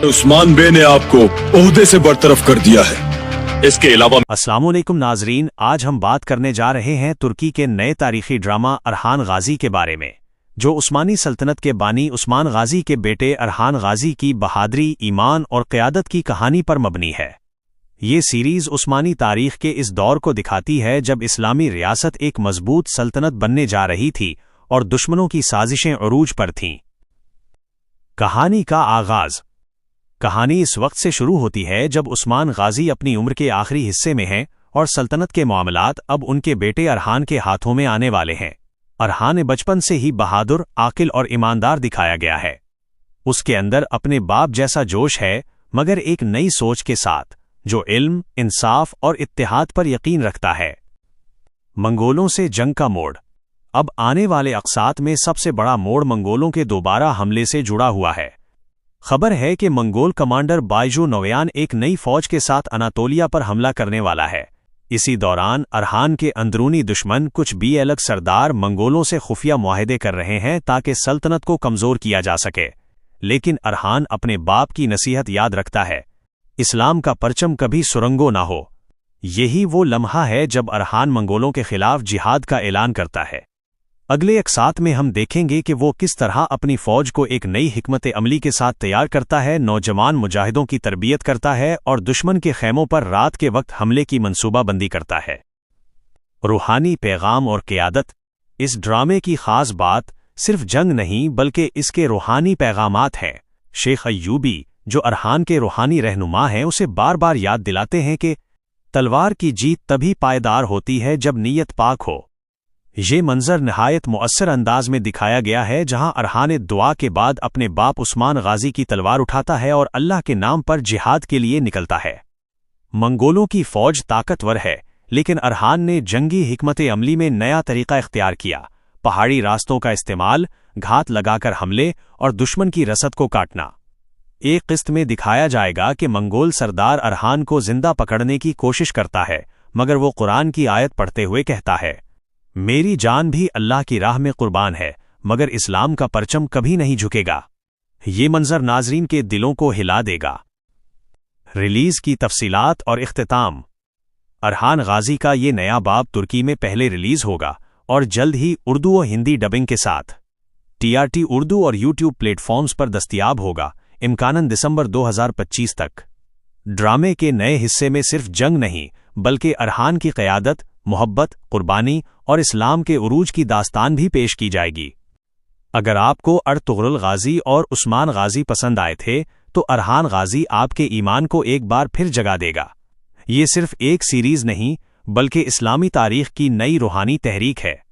عثمان بے نے آپ کو عہدے سے برطرف کر دیا ہے۔ اس کے علاوہ السلام علیکم ناظرین، آج ہم بات کرنے جا رہے ہیں ترکی کے نئے تاریخی ڈرامہ ارحان غازی کے بارے میں، جو عثمانی سلطنت کے بانی عثمان غازی کے بیٹے ارحان غازی کی بہادری، ایمان اور قیادت کی کہانی پر مبنی ہے۔ یہ سیریز عثمانی تاریخ کے اس دور کو دکھاتی ہے جب اسلامی ریاست ایک مضبوط سلطنت بننے جا رہی تھی اور دشمنوں کی سازشیں عروج پر تھیں۔ کہانی کا آغاز۔ کہانی اس وقت سے شروع ہوتی ہے جب عثمان غازی اپنی عمر کے آخری حصے میں ہیں اور سلطنت کے معاملات اب ان کے بیٹے ارحان کے ہاتھوں میں آنے والے ہیں۔ ارحان بچپن سے ہی بہادر، عاقل اور ایماندار دکھایا گیا ہے۔ اس کے اندر اپنے باپ جیسا جوش ہے، مگر ایک نئی سوچ کے ساتھ، جو علم، انصاف اور اتحاد پر یقین رکھتا ہے۔ منگولوں سے جنگ کا موڑ۔ اب آنے والے اقساط میں سب سے بڑا موڑ منگولوں کے دوبارہ حملے سے جڑا ہوا ہے۔ خبر ہے کہ منگول کمانڈر بائجو نویان ایک نئی فوج کے ساتھ اناتولیا پر حملہ کرنے والا ہے۔ اسی دوران ارحان کے اندرونی دشمن کچھ بھی الگ سردار منگولوں سے خفیہ معاہدے کر رہے ہیں تاکہ سلطنت کو کمزور کیا جا سکے، لیکن ارحان اپنے باپ کی نصیحت یاد رکھتا ہے، اسلام کا پرچم کبھی سرنگو نہ ہو۔ یہی وہ لمحہ ہے جب ارحان منگولوں کے خلاف جہاد کا اعلان کرتا ہے۔ اگلے اقساط میں ہم دیکھیں گے کہ وہ کس طرح اپنی فوج کو ایک نئی حکمت عملی کے ساتھ تیار کرتا ہے، نوجوان مجاہدوں کی تربیت کرتا ہے اور دشمن کے خیموں پر رات کے وقت حملے کی منصوبہ بندی کرتا ہے۔ روحانی پیغام اور قیادت۔ اس ڈرامے کی خاص بات صرف جنگ نہیں بلکہ اس کے روحانی پیغامات ہیں۔ شیخ ایوبی، جو ارحان کے روحانی رہنما ہیں، اسے بار بار یاد دلاتے ہیں کہ تلوار کی جیت تبھی پائیدار ہوتی ہے جب نیت پاک ہو۔ یہ منظر نہایت مؤثر انداز میں دکھایا گیا ہے جہاں ارحان دعا کے بعد اپنے باپ عثمان غازی کی تلوار اٹھاتا ہے اور اللہ کے نام پر جہاد کے لیے نکلتا ہے۔ منگولوں کی فوج طاقتور ہے، لیکن ارحان نے جنگی حکمت عملی میں نیا طریقہ اختیار کیا، پہاڑی راستوں کا استعمال، گھات لگا کر حملے اور دشمن کی رسد کو کاٹنا۔ ایک قسط میں دکھایا جائے گا کہ منگول سردار ارحان کو زندہ پکڑنے کی کوشش کرتا ہے، مگر وہ قرآن کی آیت پڑھتے ہوئے کہتا ہے، میری جان بھی اللہ کی راہ میں قربان ہے، مگر اسلام کا پرچم کبھی نہیں جھکے گا۔ یہ منظر ناظرین کے دلوں کو ہلا دے گا۔ ریلیز کی تفصیلات اور اختتام۔ ارحان غازی کا یہ نیا باب ترکی میں پہلے ریلیز ہوگا اور جلد ہی اردو و ہندی ڈبنگ کے ساتھ TRT اردو اور YouTube پلیٹ فارمز پر دستیاب ہوگا، امکاناً دسمبر 2025 تک۔ ڈرامے کے نئے حصے میں صرف جنگ نہیں بلکہ ارحان کی قیادت، محبت، قربانی اور اسلام کے عروج کی داستان بھی پیش کی جائے گی۔ اگر آپ کو ارطغرل غازی اور عثمان غازی پسند آئے تھے تو ارحان غازی آپ کے ایمان کو ایک بار پھر جگا دے گا۔ یہ صرف ایک سیریز نہیں بلکہ اسلامی تاریخ کی نئی روحانی تحریک ہے۔